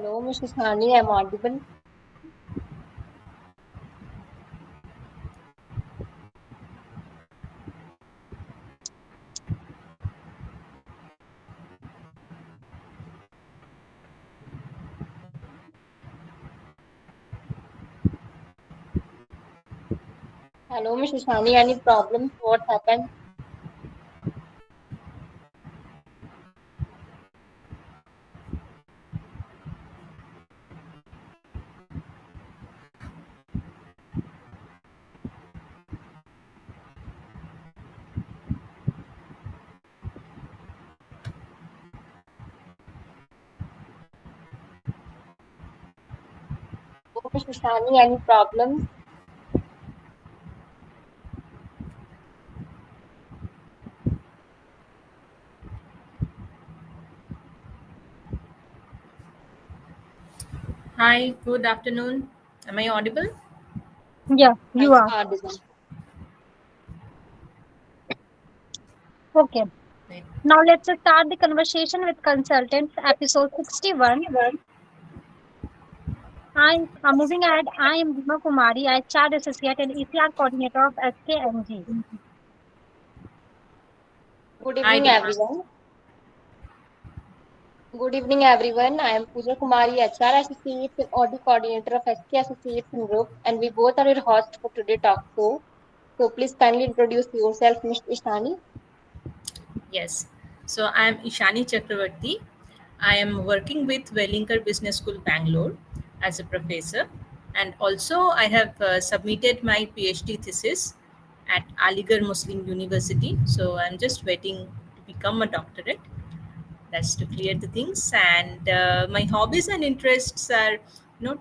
Hello, Mrs. Hani, I'm audible. Hello, Mrs. Hani, any problems? What happened? Oh, Mrs. Hani, any problems? Hi, good afternoon. Am I audible? Yeah, you Yes, are. audible. Okay. Right. Now let's start the conversation with consultants, episode 61. I'm moving ahead. I am Bhima Kumari, HR Associate and ECR Coordinator of SKNG. Good Hi, evening, Dima. everyone. Good evening, everyone. I am Pooja Kumari, HR Associate and Audit Coordinator of SK Associates in Group, and we both are your hosts for today's talk show. So please kindly introduce yourself, Ms. Ishani. Yes. So I am Ishani Chakraborty. I am working with Welingkar Business School, Bangalore as a professor. And also, I have submitted my PhD thesis at Aligarh Muslim University. So I'm just waiting to become a doctorate. That's to clear the things. And my hobbies and interests are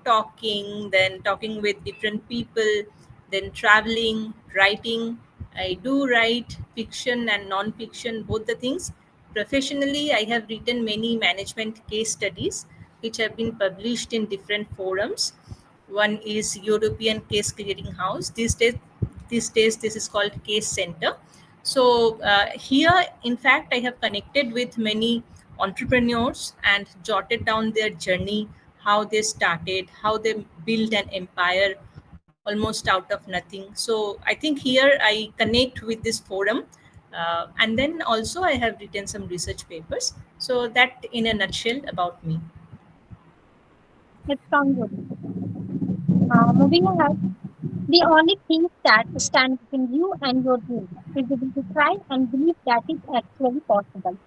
talking, then talking with different people, then traveling, writing. I do write fiction and non-fiction, both the things. Professionally, I have written many management case studies which have been published in different forums. One is European Case Clearing House. These days this is called Case Center. So here, in fact, I have connected with many entrepreneurs and jotted down their journey, how they started, how they built an empire almost out of nothing. So I think here I connect with this forum. And then also I have written some research papers. So that in a nutshell about me. It sounds good. Moving ahead, the only thing that stands between you and your dream is able to try and believe that it's actually possible.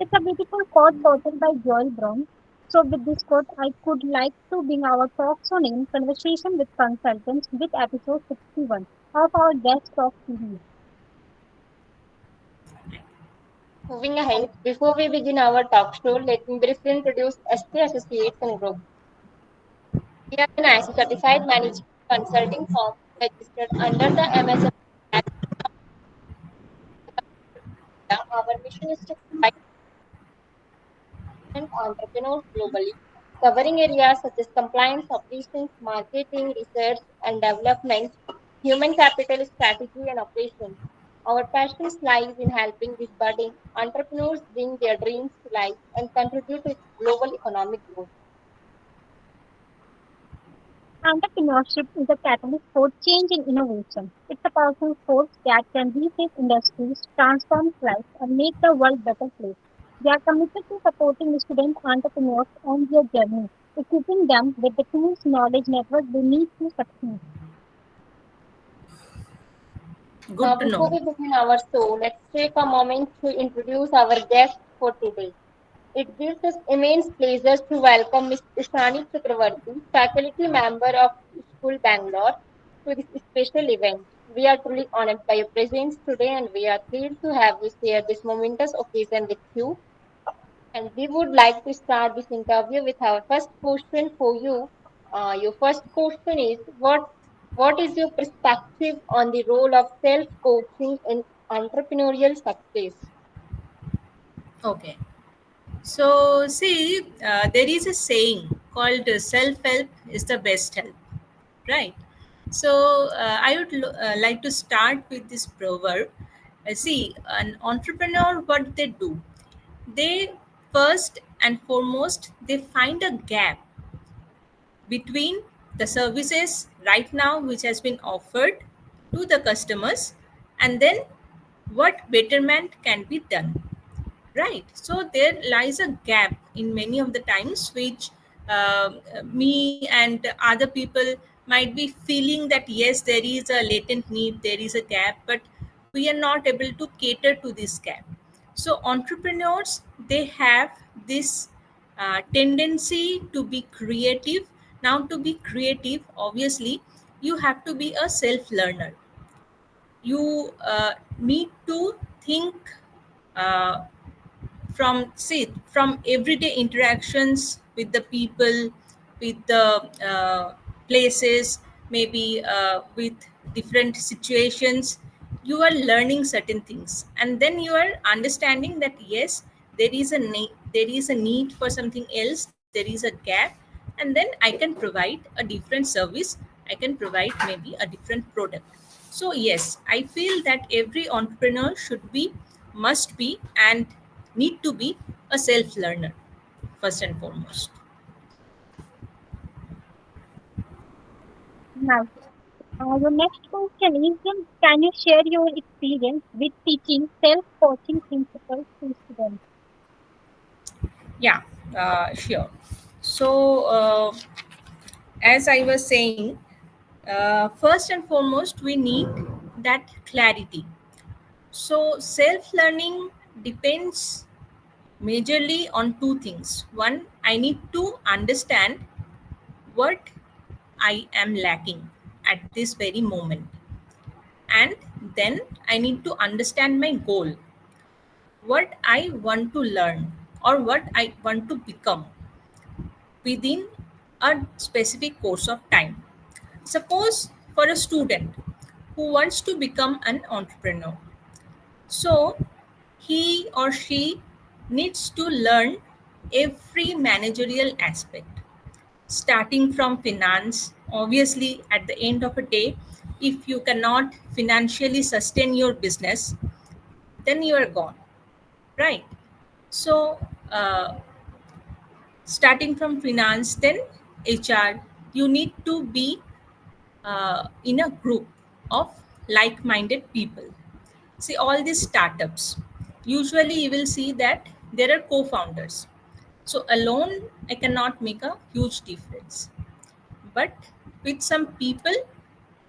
It's a beautiful quote quoted by Joel Brown. So with this quote, I could like to bring our talk soon in conversation with consultants with episode 61 of our guest talk series. Moving ahead, before we begin our talk show, let me briefly introduce SK Associates and Group. We are an IC certified management consulting firm registered under the MSF. Our mission is to provide and entrepreneurs globally, covering areas such as compliance, operations, marketing, research and development, human capital strategy, and operations. Our passion lies in helping these budding entrepreneurs bring their dreams to life and contribute to global economic growth. Entrepreneurship is a catalyst for change and innovation. It's a powerful force that can reshape industries, transform lives, and make the world a better place. We are committed to supporting student entrepreneurs on their journey, equipping them with the tools, knowledge, network they need to succeed. Now, Good to before know. we begin our show, let's take a moment to introduce our guest for today. It gives us immense pleasure to welcome Ms. Ishani Chakraborty, faculty member of School Bangalore, to this special event. We are truly honored by your presence today and we are thrilled to have you share this momentous occasion with you. And we would like to start this interview with our first question for you. Your first question is what is your perspective on the role of self coaching in entrepreneurial success? Okay. So, see, there is a saying called self help is the best help, right? So, I would like to start with this proverb. See, an entrepreneur, what they do, they first and foremost, they find a gap between the services right now which has been offered to the customers, and then what betterment can be done, right? So there lies a gap in many of the times which me and other people might be feeling that yes, there is a latent need, there is a gap, but we are not able to cater to this gap. So entrepreneurs, they have this tendency to be creative. Now, to be creative, obviously you have to be a self learner. You need to think uh, from everyday interactions with the people, with the places, maybe with different situations. You are learning certain things, and then you are understanding that yes, there is a need for something else, there is a gap, and then I can provide a different service, I can provide maybe a different product. So yes, I feel that every entrepreneur should be, must be, and need to be a self learner first and foremost. Now, the next question is, can you share your experience with teaching self-coaching principles to students? Yeah, sure. So, as I was saying, first and foremost, we need that clarity. So, self learning depends majorly on two things. One, I need to understand what I am lacking at this very moment, and then I need to understand my goal, what I want to learn or what I want to become within a specific course of time. Suppose for a student who wants to become an entrepreneur, so he or she needs to learn every managerial aspect, starting from finance. Obviously, at the end of a day, if you cannot financially sustain your business, then you are gone, right? So, starting from finance, then HR, you need to be in a group of like minded people. See, all these startups, usually you will see that there are co founders. So, alone, I cannot make a huge difference. But with some people,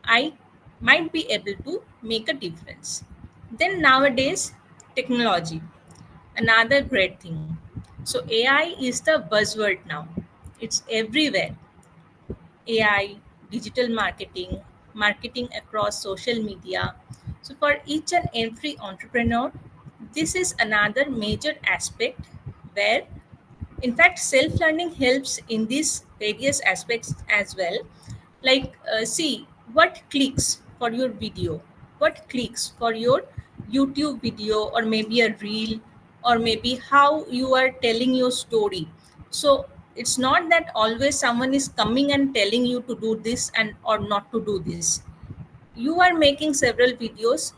I might be able to make a difference. Then, nowadays, technology, another great thing. So, AI is the buzzword now, it's everywhere. AI, digital marketing, marketing across social media. So, for each and every entrepreneur, this is another major aspect where, in fact, self learning helps in these various aspects as well. Like, see what clicks for your video, what clicks for your YouTube video, or maybe a reel, or maybe how you are telling your story. So it's not that always someone is coming and telling you to do this and or not to do this. You are making several videos,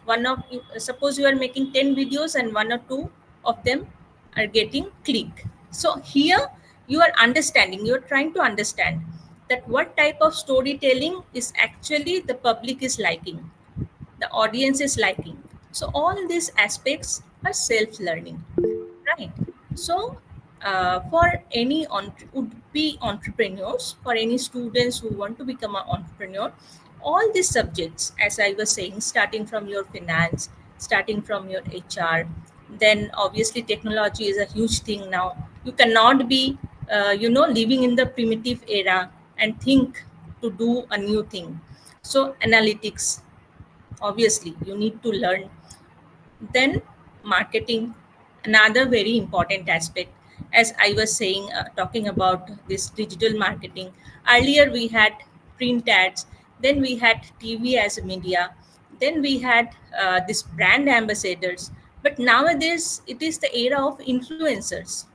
suppose you are making 10 videos and one or two of them are getting click. So here you are understanding, you are trying to understand that what type of storytelling is actually the public is liking, the audience is liking. So all these aspects are self learning, right? So for any would be entrepreneurs, for any students who want to become an entrepreneur, all these subjects, as I was saying, starting from your finance, starting from your HR, then obviously technology is a huge thing now. You cannot be living in the primitive era and think to do a new thing. So analytics, obviously you need to learn. Then marketing, another very important aspect. As I was saying, talking about this digital marketing, earlier we had print ads, then we had TV as a media, then we had this brand ambassadors, but nowadays it is the era of influencers.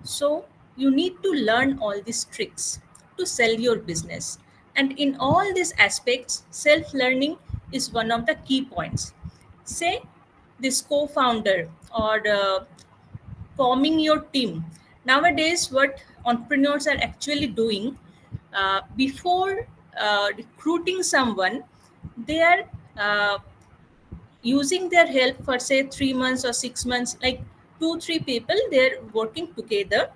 So you need to learn all these tricks to sell your business. And in all these aspects, self learning is one of the key points. Say this co founder or forming your team. Nowadays, what entrepreneurs are actually doing, before recruiting someone, they are uh, using their help for say 3 months or 6 months, like 2 3 people they're working together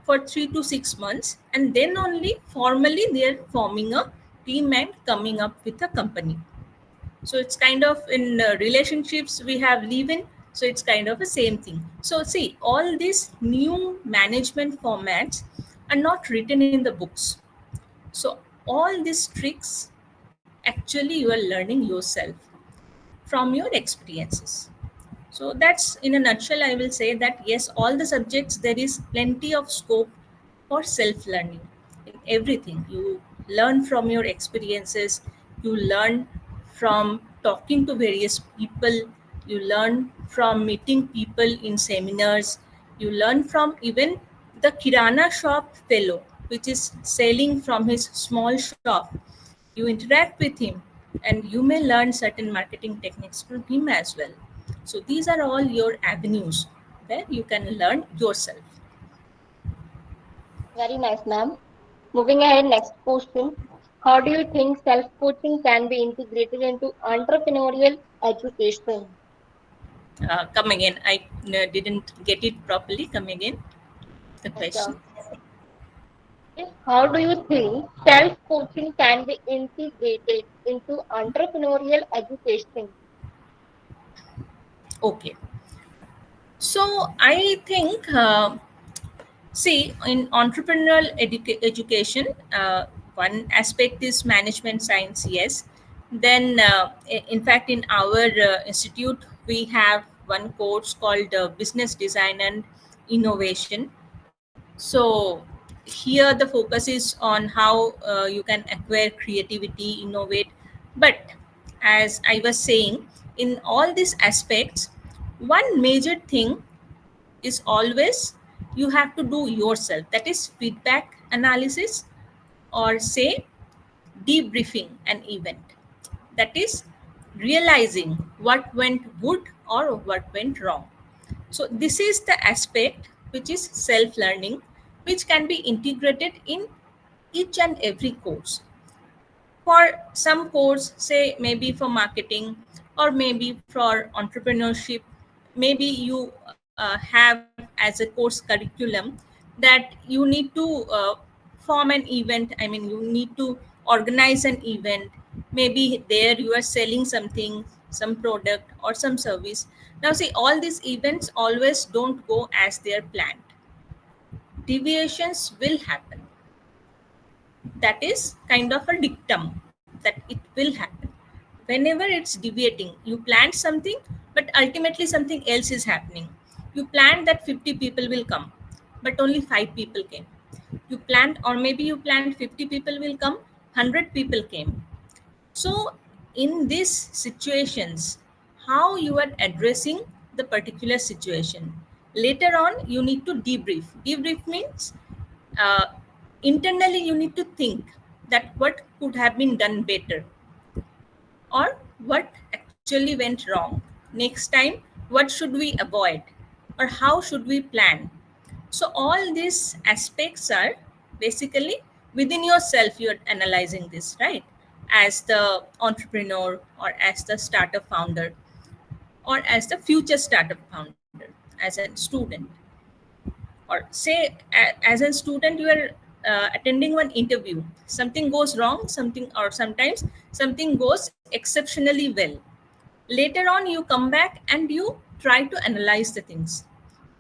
for 3 to 6 months, and then only formally they're forming a team and coming up with a company. So it's kind of in relationships we have live in, so it's kind of the same thing. So see, all these new management formats are not written in the books. So all these tricks actually you are learning yourself from your experiences. So that's in a nutshell. I will say that yes, all the subjects there is plenty of scope for self learning in everything. You learn from your experiences, you learn from talking to various people, you learn from meeting people in seminars, you learn from even the Kirana shop fellow, which is selling from his small shop. You interact with him and you may learn certain marketing techniques from him as well. So these are all your avenues where you can learn yourself. Very nice, ma'am. Moving ahead, next question. How do you think self-coaching can be integrated into entrepreneurial education? Come again. I didn't get it properly. Come again. The Yes, sir. question. How do you think self-coaching can be integrated into entrepreneurial education? Okay. So I think, see, in entrepreneurial education, one aspect is management science, yes. Then, in fact, in our institute, we have one course called Business Design and Innovation. So here the focus is on how you can acquire creativity, innovate. But as I was saying, in all these aspects, one major thing is always you have to do yourself. That is feedback analysis, or say debriefing an event. That is realizing what went good or what went wrong. So this is the aspect which is self learning, which can be integrated in each and every course. For some course, say maybe for marketing or maybe for entrepreneurship, maybe you have as a course curriculum that you need to form an event. I mean, you need to organize an event. Maybe there you are selling something, some product or some service. Now see, all these events always don't go as they're planned. Deviations will happen. That is kind of a dictum that it will happen. Whenever it's deviating, you planned something, but ultimately something else is happening. You planned that 50 people will come, but only 5 people came. You planned, or maybe you planned 50 people will come, 100 people came. So in these situations, how you are addressing the particular situation, later on you need to debrief means uh, internally you need to think that what could have been done better, or what actually went wrong. Next time, what should we avoid, or how should we plan? So all these aspects are basically within yourself. You're analyzing this, right? As the entrepreneur, or as the startup founder, or as the future startup founder, as a student. Or say as a student you are attending one interview, something goes wrong, something, or sometimes something goes exceptionally well. Later on you come back and you try to analyze the things.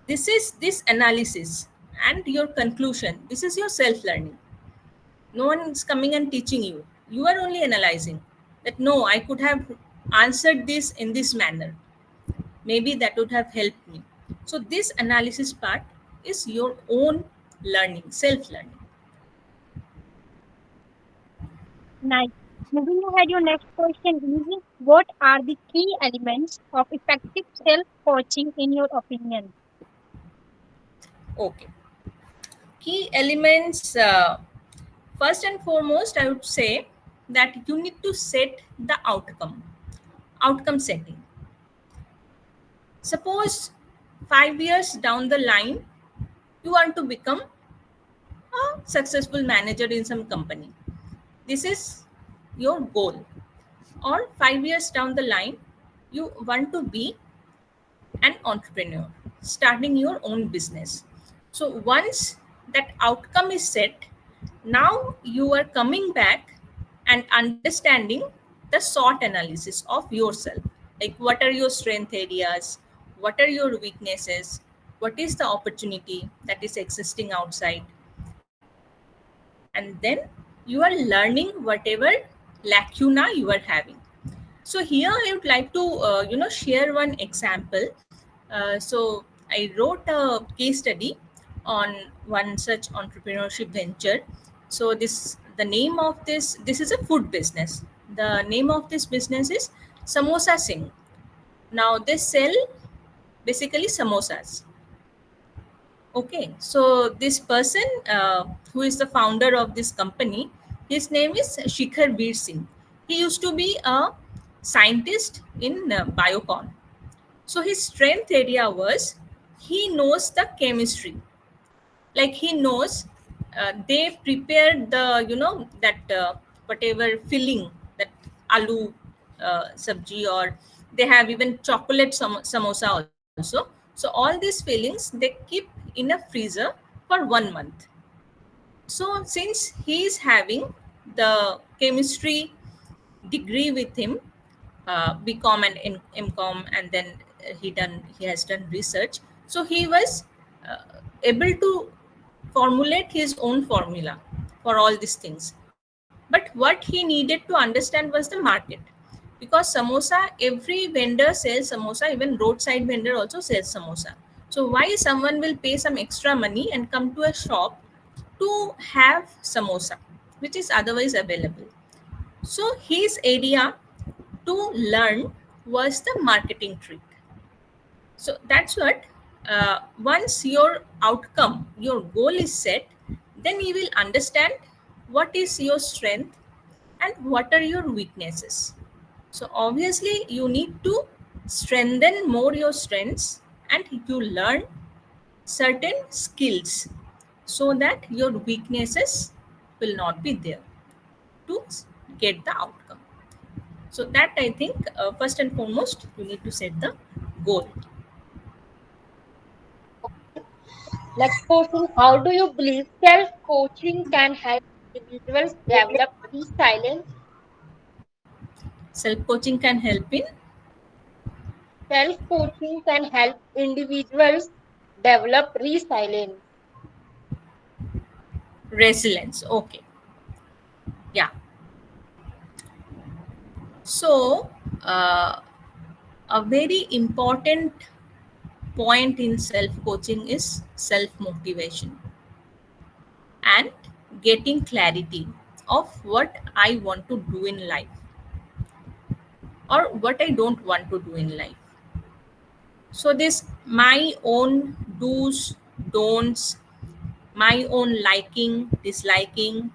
This is this analysis and your conclusion. This is your self learning. No one is coming and teaching you. You are only analyzing that no, I could have answered this in this manner, maybe that would have helped me. So this analysis part is your own learning, self learning. Nice. Moving ahead, your next question is, what are the key elements of effective self-coaching in your opinion? Okay, key elements, first and foremost I would say that you need to set the outcome setting. Suppose 5 years down the line you want to become a successful manager in some company. This is your goal. Or 5 years down the line, you want to be an entrepreneur, starting your own business. So once that outcome is set, now you are coming back and understanding the SWOT analysis of yourself. Like, what are your strength areas? What are your weaknesses? What is the opportunity that is existing outside? And then you are learning whatever lacuna you are having. So here I would like to share one example. So I wrote a case study on one such entrepreneurship venture. So the name of this is a food business. The name of this business is Samosa Singh. Now they sell basically samosas. Okay, so this person who is the founder of this company, his name is Shikhar Bir Singh. He used to be a scientist in Biocon. So his strength area was he knows the chemistry. Like he knows they prepared the that whatever filling, that aloo sabji, or they have even chocolate samosa also. So all these fillings they keep in a freezer for 1 month. So since he is having the chemistry degree with him, BCom and MCom, and then he has done research. So he was able to formulate his own formula for all these things. But what he needed to understand was the market, because samosa, every vendor sells samosa, even roadside vendor also sells samosa. So why someone will pay some extra money and come to a shop to have samosa, which is otherwise available? So his area to learn was the marketing trick. So that's what, once your outcome, your goal is set, then you will understand what is your strength and what are your weaknesses. So obviously you need to strengthen more your strengths, and you learn certain skills so that your weaknesses will not be there to get the outcome. So that I think, first and foremost, you need to set the goal. Next question: how do you believe self-coaching can help individuals develop resilience? Self coaching can help in Self-coaching can help individuals develop resilience. resilience. Okay. Yeah. So, a very important point in self coaching is self motivation and getting clarity of what I want to do in life or what I don't want to do in life. So, this my own do's, don'ts, my own liking, disliking,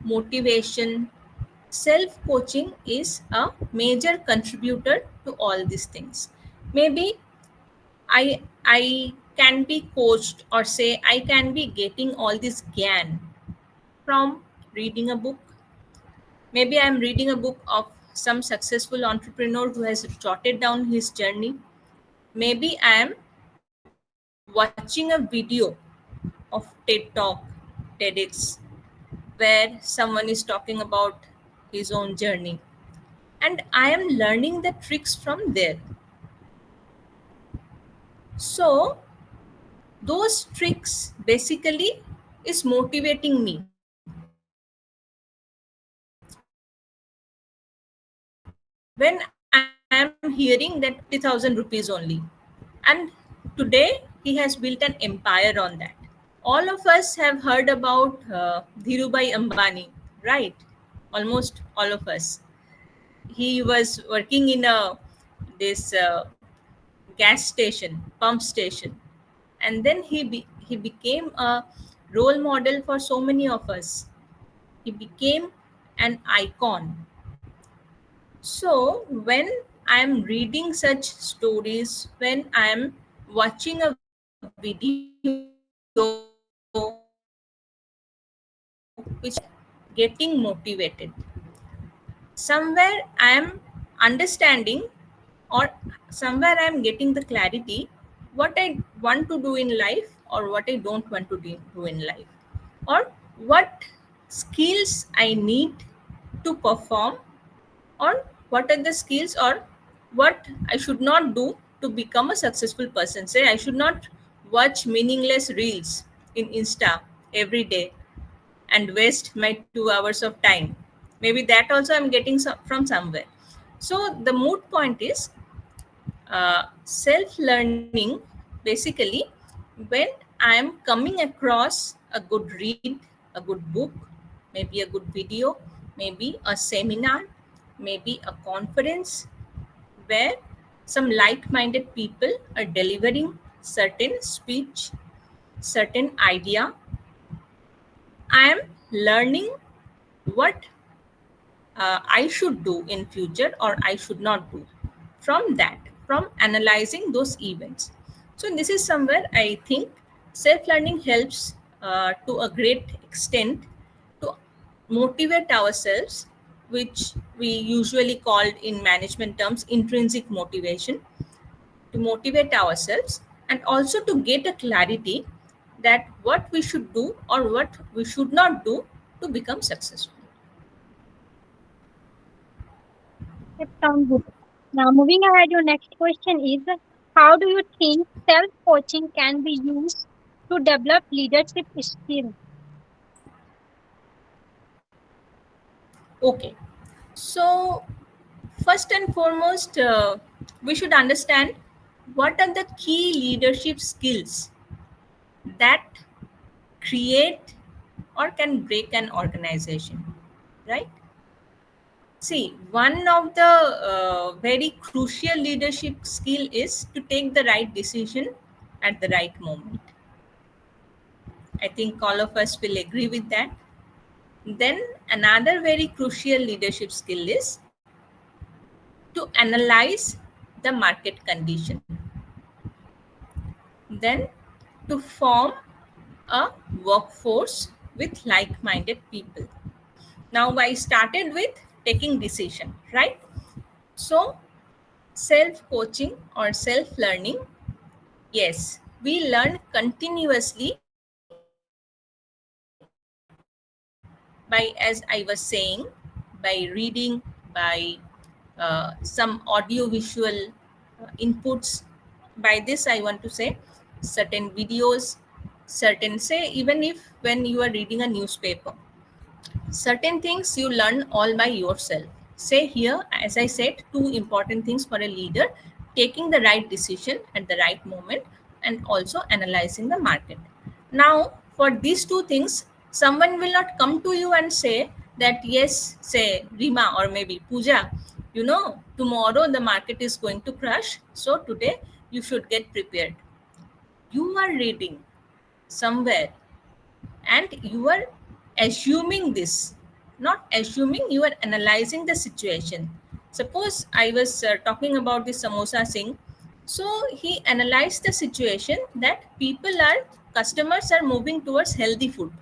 motivation, self coaching is a major contributor to all these things. Maybe I can be coached, or say I can be getting all this gyan from reading a book. Maybe I'm reading a book of some successful entrepreneur who has jotted down his journey. Maybe I am watching a video of TED Talk, TEDx, where someone is talking about his own journey, and I am learning the tricks from there. So those tricks basically is motivating me. When I am hearing that 50,000 rupees only, and today he has built an empire on that. All of us have heard about Dhirubhai Ambani, right? Almost all of us. He was working in a this gas station, pump station, and then he became a role model for so many of us. He became an icon. So when I'm reading such stories, when I'm watching a video of his journey, which getting motivated. Somewhere I am understanding, or somewhere I am getting the clarity what I want to do in life or what I don't want to do in life, or what skills I need to perform, or what are the skills or what I should not do to become a successful person. Say I should not watch meaningless reels in Insta every day and waste my 2 hours of time. Maybe that also I'm getting from somewhere. So the moot point is self learning basically when I am coming across a good read, a good book, maybe a good video, maybe a seminar, maybe a conference where some like minded people are delivering certain speech, certain idea. I am learning what I should do in future or I should not do from that, from analyzing those events. So this is somewhere I think self-learning helps to a great extent to motivate ourselves, which we usually called in management terms intrinsic motivation, to motivate ourselves and also to get a clarity that what we should do or what we should not do to become successful. It sounds good. Now, moving ahead, your next question is, how do you think self coaching can be used to develop leadership skills? Okay. So, first and foremost, we should understand what are the key leadership skills that create or can break an organization, right? See, one of the very crucial leadership skill is to take the right decision at the right moment. I think all of us will agree with that. Then, another very crucial leadership skill is to analyze the market condition, then to form a workforce with like-minded people. Now I started with taking decision, right? So self-coaching or self-learning, yes, we learn continuously by, as I was saying, by reading, by some audio visual inputs. By this I want to say certain videos, certain, say, even if when you are reading a newspaper, certain things you learn all by yourself. Say here, as I said, two important things for a leader: taking the right decision at the right moment and also analyzing the market. Now for these two things, someone will not come to you and say that, yes, say Rima or maybe Pooja, tomorrow the market is going to crash, so today you should get prepared. You are reading somewhere and you are assuming this, not assuming, you are analyzing the situation. Suppose I was talking about the samosa singh. So he analyzed the situation that people are, customers are moving towards healthy food,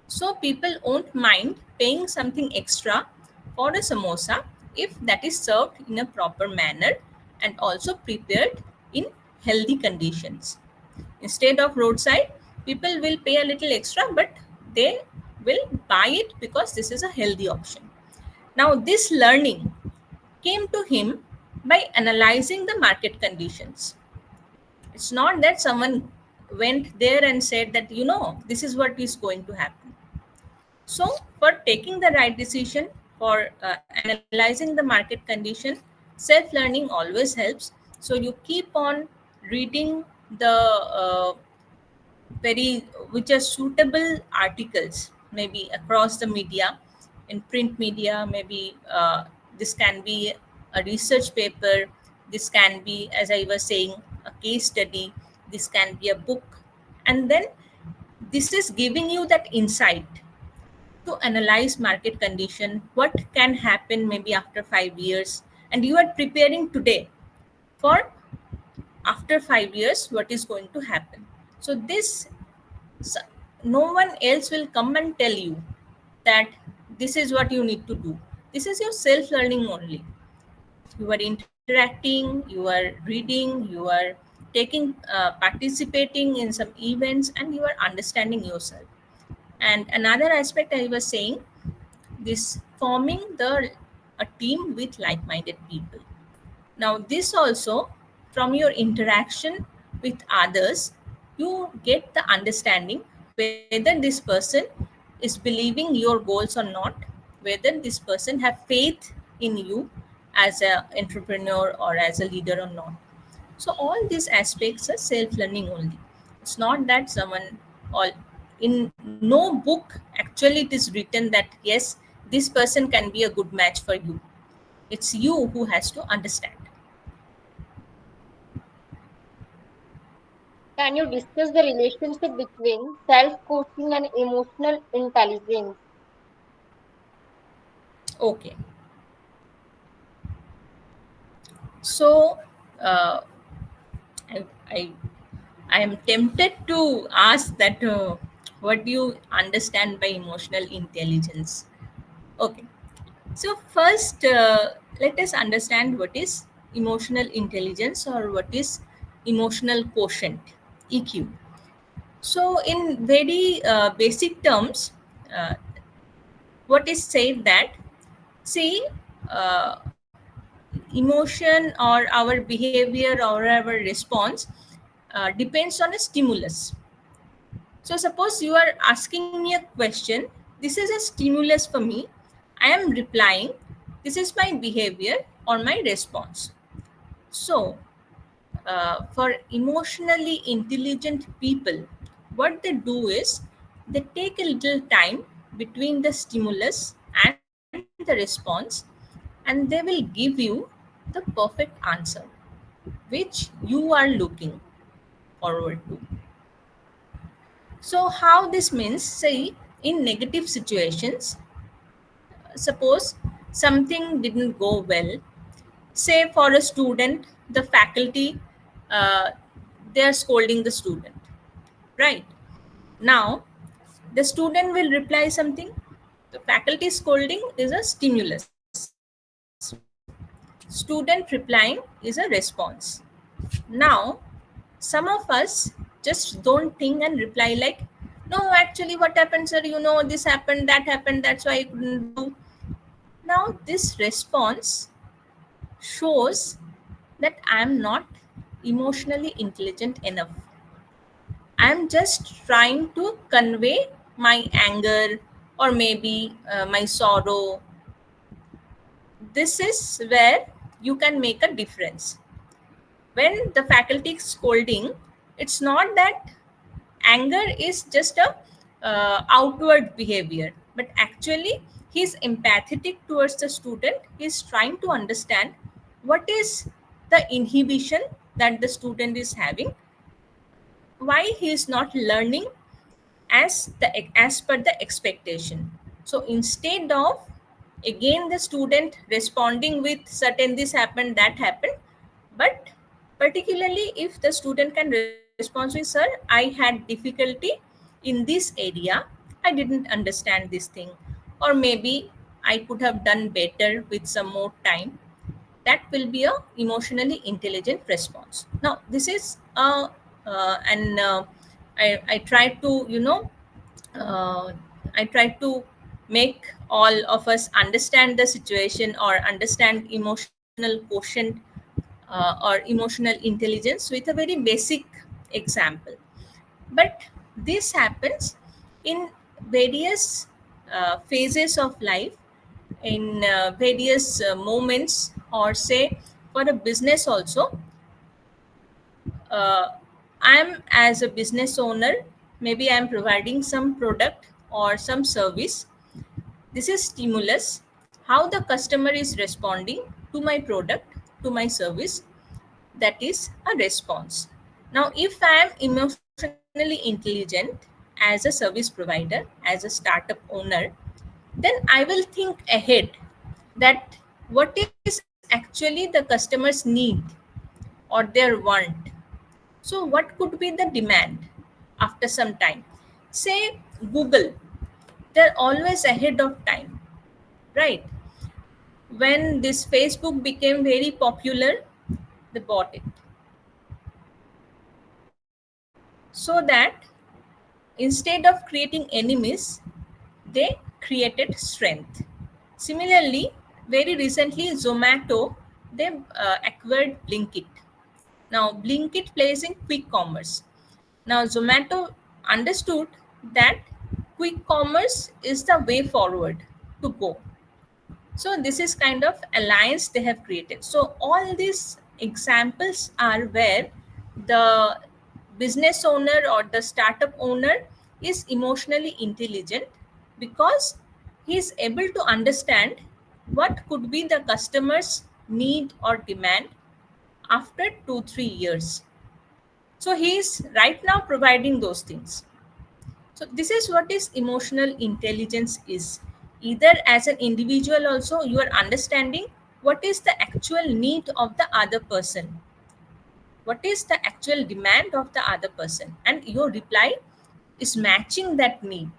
so people won't mind paying something extra for a samosa if that is served in a proper manner and also prepared in healthy conditions. Instead of roadside, people will pay a little extra, but they will buy it because this is a healthy option. Now, this learning came to him by analyzing the market conditions. It's not that someone went there and said that, this is what is going to happen. So, for taking the right decision, for analyzing the market condition, self learning always helps. So, you keep on reading the very, which are suitable articles, maybe across the media, in print media, maybe this can be a research paper, this can be, as I was saying, a case study, this can be a book, and then this is giving you that insight to analyze market condition, what can happen maybe after 5 years, and you are preparing today for after 5 years what is going to happen. So this no one else will come and tell you that this is what you need to do. This is your self learning only. You are interacting, you are reading, you are taking participating in some events, and you are understanding yourself. And another aspect I was saying, this forming the a team with like-minded people. Now this also, from your interaction with others, you get the understanding whether this person is believing your goals or not, whether this person have faith in you as an entrepreneur or as a leader or not. So all these aspects are self-learning only. It's not that someone, all in no book actually it is written that yes, this person can be a good match for you. It's you who has to understand. Can you discuss the relationship between self-coaching and emotional intelligence? Okay. So uh, I, I I am tempted to ask that what do you understand by emotional intelligence? Okay. So first, let us understand what is emotional intelligence or what is emotional quotient, EQ. So in very basic terms, uh, what is said that, see, uh, emotion or our behavior or our response depends on a stimulus. So suppose you are asking me a question, this is a stimulus for me, I am replying, this is my behavior or my response. So for emotionally intelligent people, what they do is they take a little time between the stimulus and the response, and they will give you the perfect answer which you are looking forward to. So, how this means, say, in negative situations, suppose something didn't go well, say for a student, the faculty, uh, they are scolding the student, right? Now, the student will reply something. The faculty scolding is a stimulus. Student replying is a response. Now, some of us just don't think and reply like, no, actually, what happened, sir? You know, this happened, that's why I couldn't do. Now, this response shows that I'm not emotionally intelligent enough. I'm just trying to convey my anger or maybe my sorrow. This is where you can make a difference. When the faculty is scolding, it's not that anger is just a outward behavior, but actually he's empathetic towards the student. He's trying to understand what is the inhibition that the student is having, why he is not learning as per the expectation. So instead of again the student responding with certain this happened, that happened, but particularly if the student can respond with, sir, I had difficulty in this area, I didn't understand this thing, or maybe I could have done better with some more time, that will be a emotionally intelligent response. Now this is and I try to uh, I try to make all of us understand the situation or understand emotional quotient or emotional intelligence with a very basic example. But this happens in various phases of life, in various moments, or say for a business also. uh, I'm as a business owner, maybe I'm providing some product or some service. This is stimulus, how the customer is responding to my product, to my service, that is a response. Now, if I am emotionally intelligent as a service provider, as a startup owner, then I will think ahead that what is actually the customer's need or their want. So, what could be the demand after some time? Say Google, they're always ahead of time, right? When this Facebook became very popular, they bought it so that instead of creating enemies, they created strength. Similarly, very recently, Zomato, they acquired Blinkit. Now, Blinkit plays in quick commerce. Now, Zomato understood that quick commerce is the way forward to go. So, this is kind of alliance they have created. So, all these examples are where the business owner or the startup owner is emotionally intelligent because he is able to understand what could be the customer's need or demand after 2 3 years. So he is right now providing those things. So this is what is emotional intelligence is. Either as an individual also you are understanding what is the actual need of the other person, what is the actual demand of the other person, and your reply is matching that need.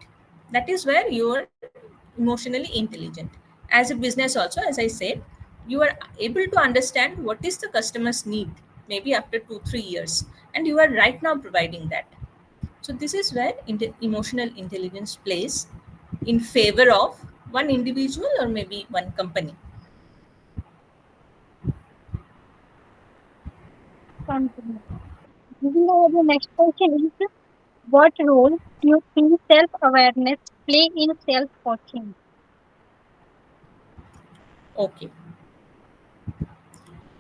That is where you are emotionally intelligent. As a business also, as I said, you are able to understand what is the customer's need maybe after 2 3 years, and you are right now providing that. So this is where emotional intelligence plays in favor of one individual or maybe one company. Continue. Moving over to the next question is, what role do you think self-awareness play in self-coaching? Okay.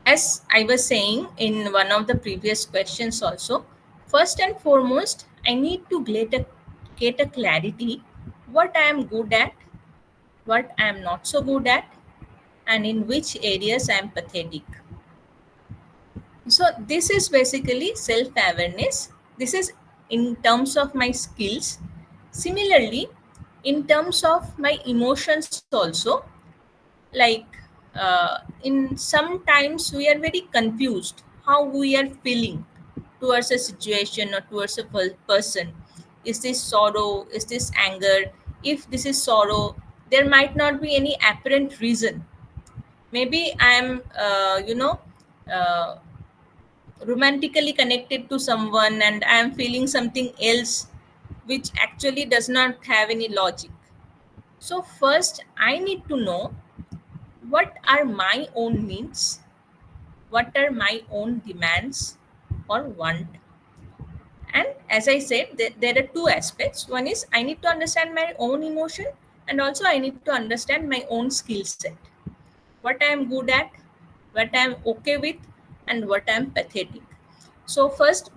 As I was saying in one of the previous questions also, first and foremost, I need to get a clarity what I am good at, what I am not so good at, and in which areas I am pathetic. So this is basically self-awareness. This is in terms of my skills. Similarly, in terms of my emotions also, like in sometimes we are very confused how we are feeling towards a situation or towards a person. Is this sorrow, is this anger? If this is sorrow, there might not be any apparent reason. Maybe I am uh, romantically connected to someone and I am feeling something else which actually does not have any logic. So first I need to know what are my own needs, what are my own demands or want. And as I said, there are two aspects. One is I need to understand my own emotion, and also I need to understand my own skill set, what I am good at, what I am okay with, and what I am pathetic. So first,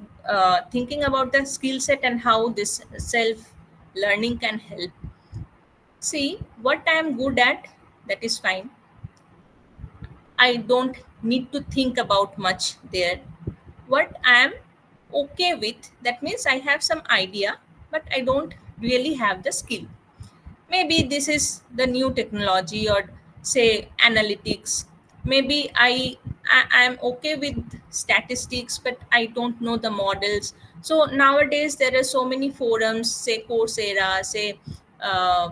thinking about the skill set and how this self learning can help. See what I am good at, that is fine. I don't need to think about much there. What I am okay with, that means I have some idea, but I don't really have the skill. Maybe this is the new technology or say analytics. Maybe I am okay with statistics, but I don't know the models. So nowadays there are so many forums, say Coursera, say uh,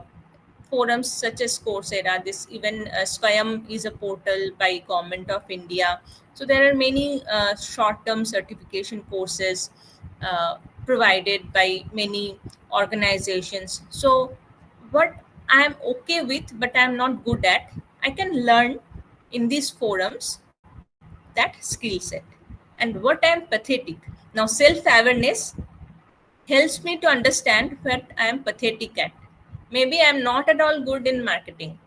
forums such as Coursera. This even Swayam is a portal by Government of India. So there are many short-term certification courses uh, provided by many organizations. So what I am okay with but I am not good at, I can learn in these forums that skill set. And what I am pathetic. Now self-awareness helps me to understand what I am pathetic at. Maybe I am not at all good in marketing.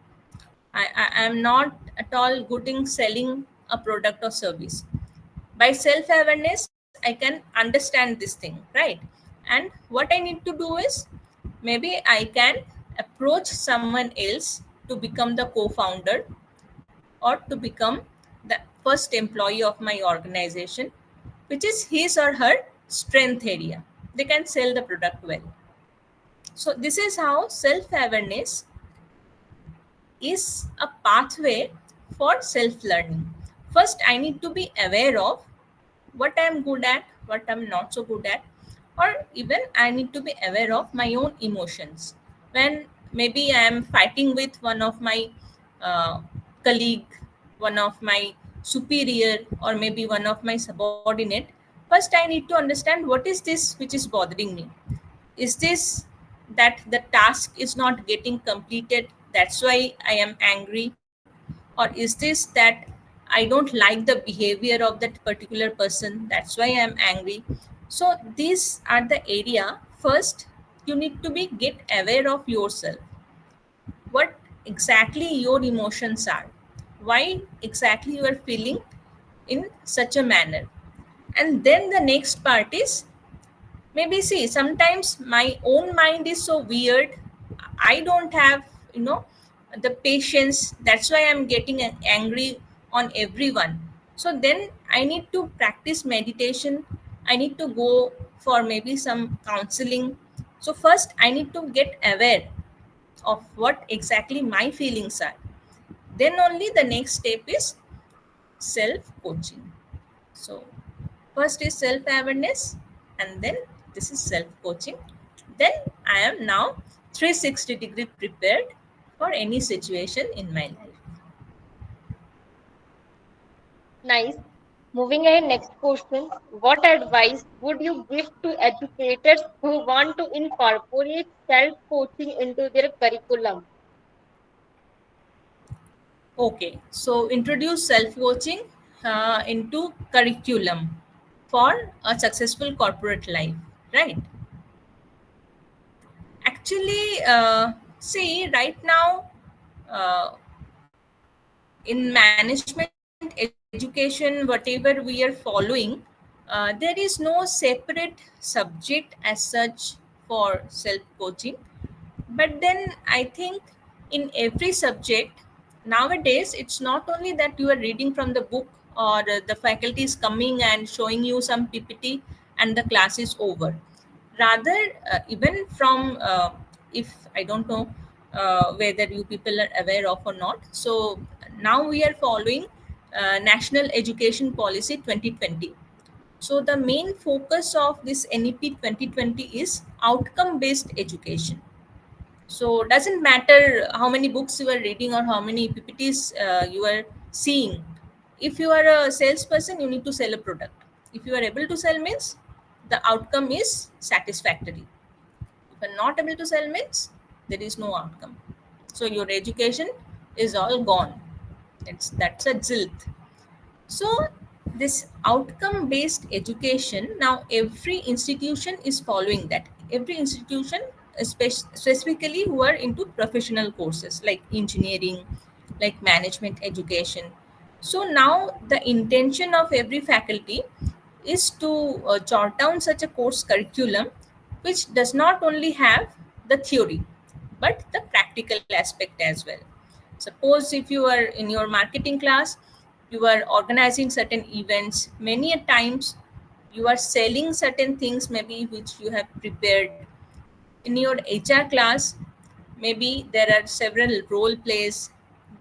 I am not at all good in selling a product or service. By self awareness, I can understand this thing, right? And what I need to do is maybe I can approach someone else to become the co founder or to become the first employee of my organization, which is his or her strength area. They can sell the product well. So, this is how self awareness is a pathway for self learning. First, I need to be aware of what I'm good at, what I'm not so good at, or even I need to be aware of my own emotions when maybe I am fighting with one of my uh, colleague, one of my superior, or maybe one of my subordinate. First I need to understand what is this which is bothering me. Is this that the task is not getting completed, that's why I am angry? Or is this that I don't like the behavior of that particular person, that's why I am angry? So these are the area. First you need to be get aware of yourself, what exactly your emotions are, why exactly you are feeling in such a manner. And then the next part is, maybe see, sometimes my own mind is so weird, I don't have, you know, the patience, that's why I'm getting angry on everyone. So then I need to practice meditation, I need to go for maybe some counseling. So first I need to get aware of what exactly my feelings are. Then only the next step is self coaching. So first is self awareness, and then this is self coaching. Then I am now 360-degree prepared for any situation in my life. Nice. Moving ahead, next question. What advice would you give to educators who want to incorporate self-coaching into their curriculum? Okay, so introduce self coaching into curriculum for a successful corporate life, right? Actually, see, right now, uh, in management education, whatever we are following, there is no separate subject as such for self coaching. But then I think in every subject nowadays, it's not only that you are reading from the book, or the faculty is coming and showing you some PPT and the class is over. Rather, even from if I don't know whether you people are aware of or not. So now we are following National Education Policy 2020. So the main focus of this NEP 2020 is outcome based education. So doesn't matter how many books you are reading or how many PPTs you are seeing. If you are a salesperson, you need to sell a product. If you are able to sell means the outcome is satisfactory. If you are not able to sell means there is no outcome. So your education is all gone. That's a zilt. So this outcome based education, now every institution is following that. Every institution, specifically who are into professional courses like engineering, like management education. So now the intention of every faculty is to jot down such a course curriculum which does not only have the theory but the practical aspect as well. Suppose if you are in your marketing class, you are organizing certain events, many a times you are selling certain things maybe which you have prepared. In your HR class, maybe there are several role plays.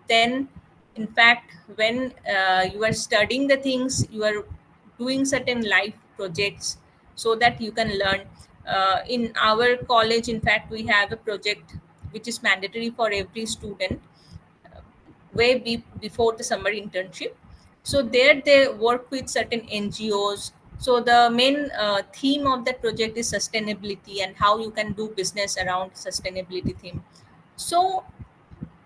Then in fact, when you are studying the things, you are doing certain life projects so that you can learn. In our college, in fact, we have a project which is mandatory for every student before the summer internship. So there they work with certain NGOs. So the main theme of that project is sustainability and how you can do business around sustainability theme. So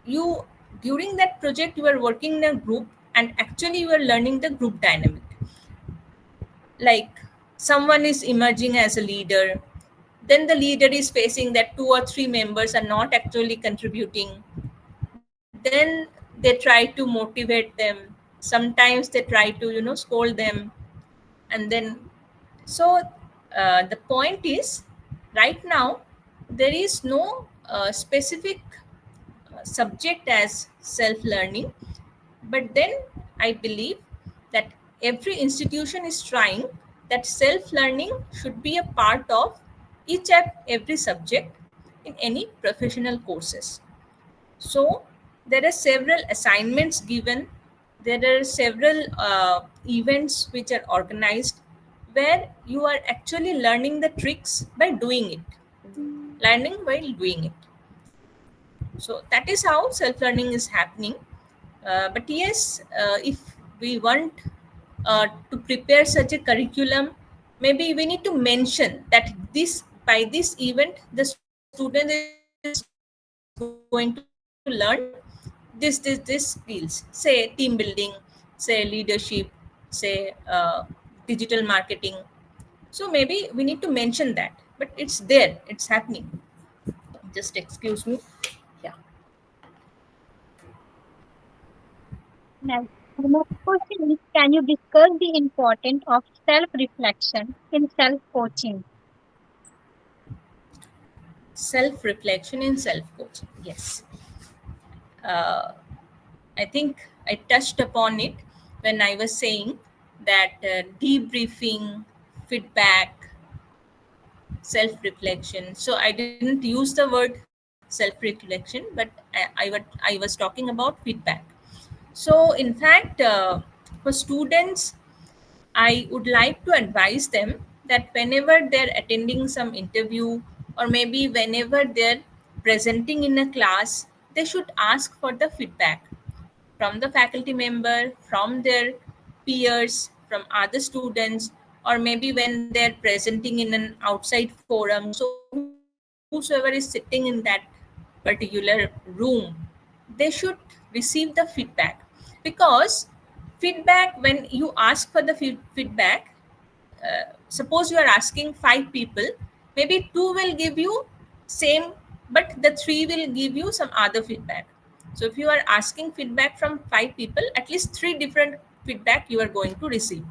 you, during that project, you are working in a group, and actually you are learning the group dynamic. Like someone is emerging as a leader, then the leader is facing that two or three members are not actually contributing. Then they try to motivate them, sometimes they try to, you know, scold them. And then, so the point is, right now there is no specific subject as self learning. But then I believe that every institution is trying that self learning should be a part of each and every subject in any professional courses. So there are several assignments given. There are several events which are organized where you are actually learning the tricks by doing it, learning while doing it. So that is how self learning is happening. But yes, if we want to prepare such a curriculum, maybe we need to mention that this by this event the student is going to learn this skills, say team building, say leadership, say digital marketing. So maybe we need to mention that, but it's there, it's happening. Just excuse me. Yeah. Next, the next question is, can you discuss the importance of self-reflection in self-coaching? Self reflection in self coaching, yes. uh, I think I touched upon it when I was saying that debriefing, feedback, self reflection. So I didn't use the word self reflection, but I was talking about feedback. So, in fact, for students, I would like to advise them that whenever they're attending some interview, or maybe whenever they're presenting in a class, they should ask for the feedback from the faculty member, from their peers, from other students, or maybe when they're presenting in an outside forum. So, whosoever is sitting in that particular room, they should receive the feedback, because feedback, when you ask for the feedback, suppose you are asking 5 people, maybe 2 will give you same, but the 3 will give you some other feedback. So if you are asking feedback from 5 people, at least 3 different feedback you are going to receive.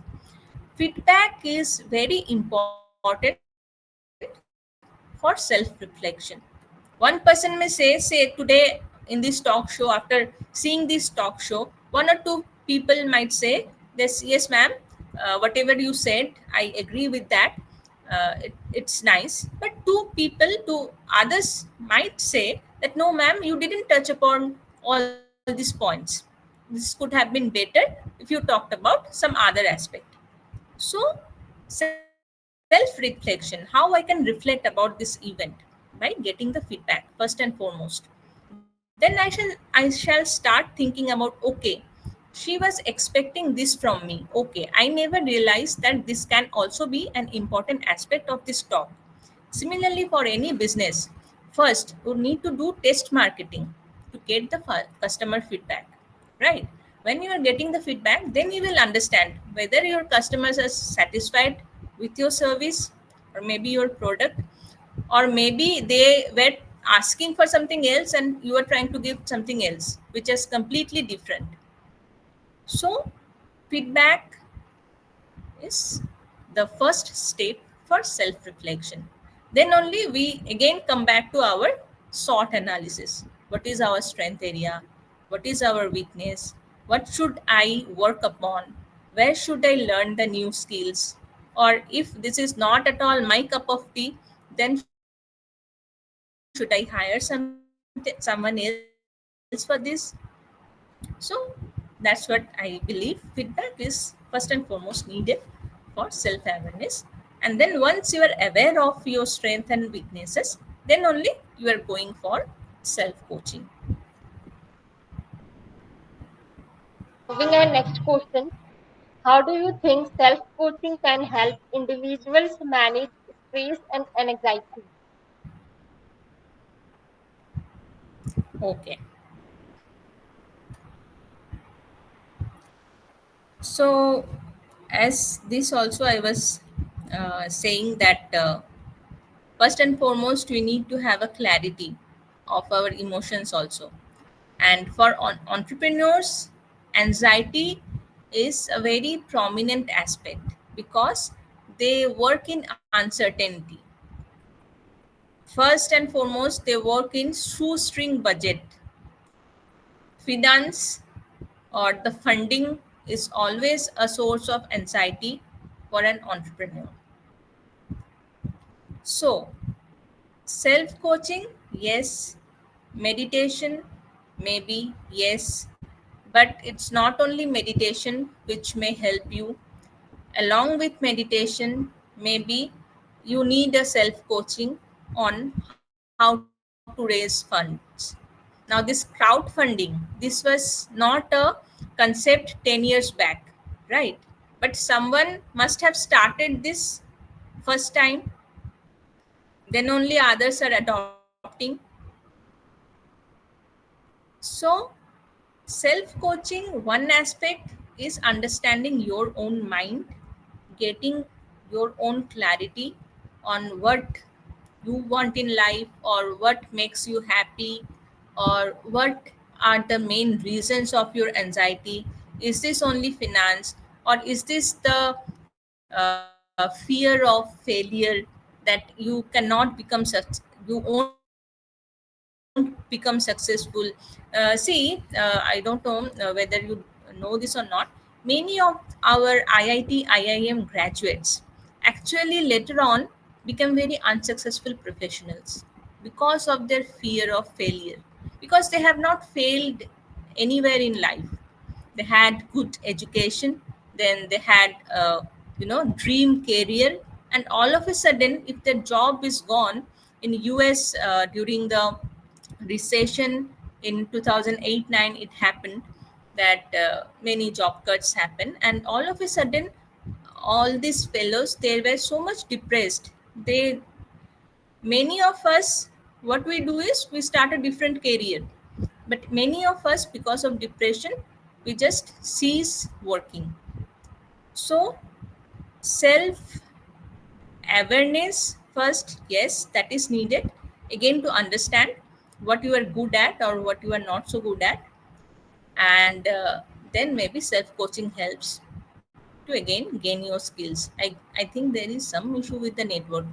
Feedback is very important for self reflection. One person may say today in this talk show, after seeing this talk show, 1 or 2 people might say this, yes ma'am, whatever you said I agree with that, it's nice. But 2 people, 2 others might say that no ma'am, you didn't touch upon all these points, this could have been better if you talked about some other aspect. So self reflection, how I can reflect about this event? By getting the feedback first and foremost. Then I shall start thinking about, okay, she was expecting this from me. Okay, I never realized that this can also be an important aspect of this talk. Similarly, for any business, first you need to do test marketing to get the customer feedback, right? When you are getting the feedback, then you will understand whether your customers are satisfied with your service, or maybe your product, or maybe they were asking for something else and you are trying to give something else which is completely different. So feedback is the first step for self reflection. Then only we again come back to our SWOT analysis. What is our strength area? What is our weakness? What should I work upon? Where should I learn the new skills? Or if this is not at all my cup of tea, then should I hire someone else for this? So that's what I believe. Feedback is first and foremost needed for self awareness. And then once you are aware of your strength and weaknesses, then only you are going for self coaching. Moving on, next question. How do you think self-coaching can help individuals manage stress and anxiety? Okay. So, as this also I was saying that first and foremost we need to have a clarity of our emotions also. And for entrepreneurs, anxiety is a very prominent aspect because they work in uncertainty. First and foremost, they work in shoestring budget. Finance or the funding is always a source of anxiety for an entrepreneur. So, self coaching, yes. Meditation, maybe, yes. But it's not only meditation which may help you. Along with meditation, maybe you need a self coaching on how to raise funds. Now, this crowdfunding, this was not a concept 10 years back, right? But someone must have started this first time, then only others are adopting. So, self coaching, one aspect is understanding your own mind, getting your own clarity on what you want in life or what makes you happy or what are the main reasons of your anxiety. Is this only finance, or is this the fear of failure that you cannot become such, you won't become successful? See, I don't know whether you know this or not. Many of our IIM graduates actually later on become very unsuccessful professionals because of their fear of failure, because they have not failed anywhere in life. They had good education, then they had dream career, and all of a sudden, if their job is gone in US during the recession in 2008-9, it happened that many job cuts happened, and all of a sudden, all these fellows, they were so much depressed. They, many of us, what we do is we start a different career, but many of us, because of depression, we just cease working. So self awareness first, yes, that is needed, again, to understand what you are good at or what you are not so good at. And then maybe self coaching helps to again gain your skills. I think there is some issue with the network.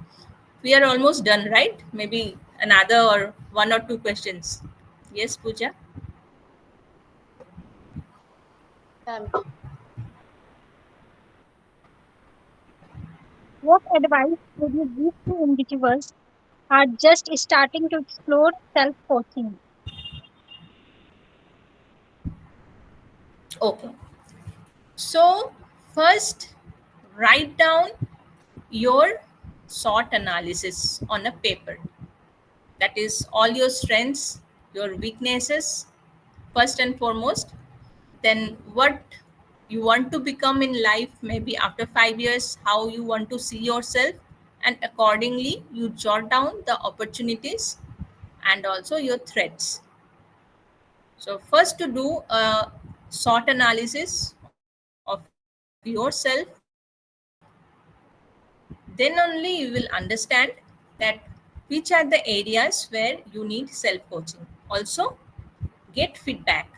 We are almost done, right? Maybe another or one or two questions. Yes, Pooja? Um, What advice would you give to individuals who are just starting to explore self coaching? Okay. So, first, write down your SWOT analysis on a paper. That is all your strengths, your weaknesses, first and foremost. Then, what you want to become in life, maybe after 5 years, how you want to see yourself, and accordingly, you jot down the opportunities and also your threats. So, first, to do a SWOT analysis of yourself, then only you will understand that which are the areas where you need self coaching. Also, get feedback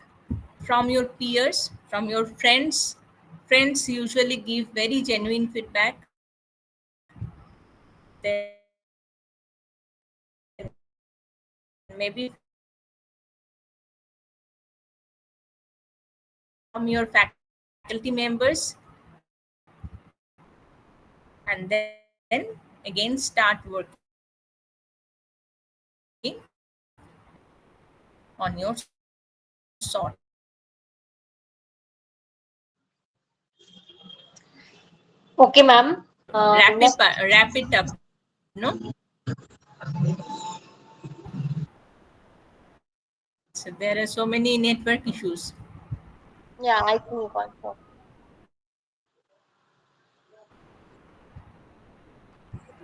from your peers, from your friends. Friends usually give very genuine feedback. Then maybe from your family members, then from your faculty members, and then again start working on your SWOT. okay, ma'am. Next. Wrap it up, no? So there are so many network issues. Yeah, I think also.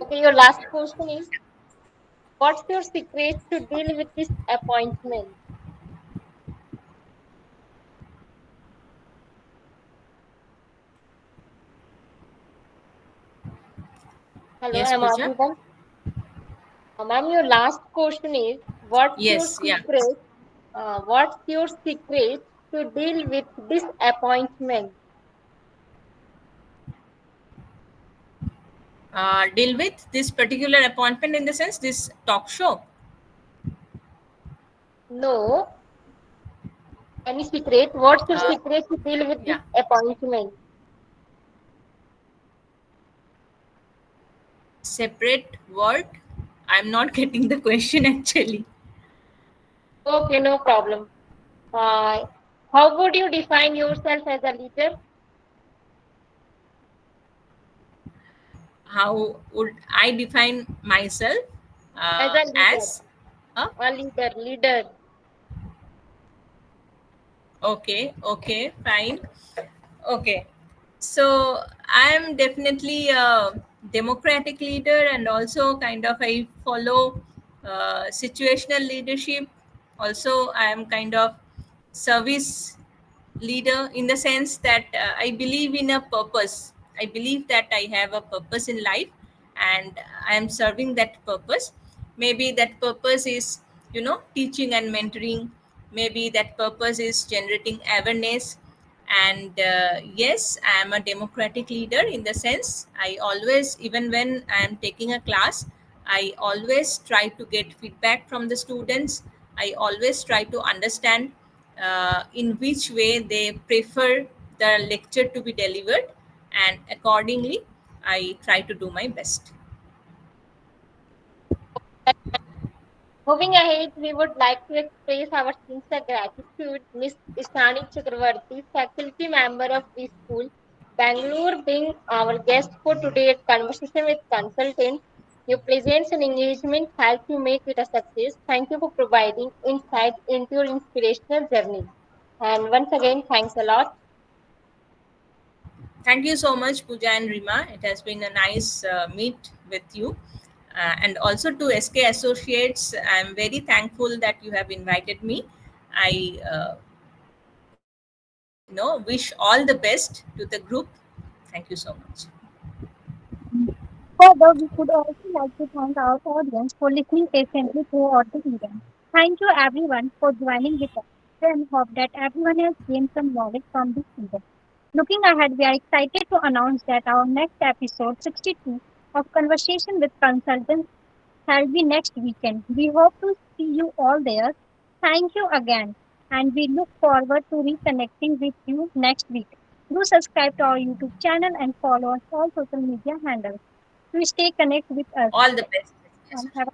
Okay, your last question is, what's your secret to deal with this appointment? Hello, Yes, am I Pooja? audible? Ma'am, your last question is, what's your Yes, yeah. secret? What's your secret to deal with disappointment? Deal with this particular appointment in the sense this talk show. No, any secret? What's your Uh, secret to deal with yeah. disappointment? Separate word. I'm not getting the question actually. Okay, no problem. How would you define yourself as a leader? how would I define myself As a leader, as a a leader. okay, okay, fine. Okay. So I am definitely a democratic leader, and also kind of I follow situational leadership. Also, I am kind of service leader in the sense that I believe in a purpose. I believe that I have a purpose in life, and I am serving that purpose. Maybe that purpose is, teaching and mentoring. Maybe that purpose is generating awareness. And yes, I am a democratic leader in the sense I always, even when I am taking a class, I always try to get feedback from the students. I always try to understand in which way they prefer the lecture to be delivered, and accordingly I try to do my best. Moving ahead, we would like to express our sincere gratitude Miss Ishani Chakraborty, faculty member of the school, Bangalore, being our guest for today's conversation with consultant. Your presence and engagement help to make it a success. Thank you for providing insight into your inspirational journey. And once again, thanks a lot. Thank you so much, Pooja and Rima. It has been a nice meet with you. And also to SK Associates, I'm very thankful that you have invited me. I wish all the best to the group. Thank you so much. Further, we would also like to thank our audience for listening patiently throughout the event. Thank you everyone for joining with us and hope that everyone has gained some knowledge from this event. Looking ahead, we are excited to announce that our next episode 62 of Conversation with Consultants shall be next weekend. We hope to see you all there. Thank you again, and we look forward to reconnecting with you next week. Do subscribe to our YouTube channel and follow us all social media handles to stay connected with us. All the best. And have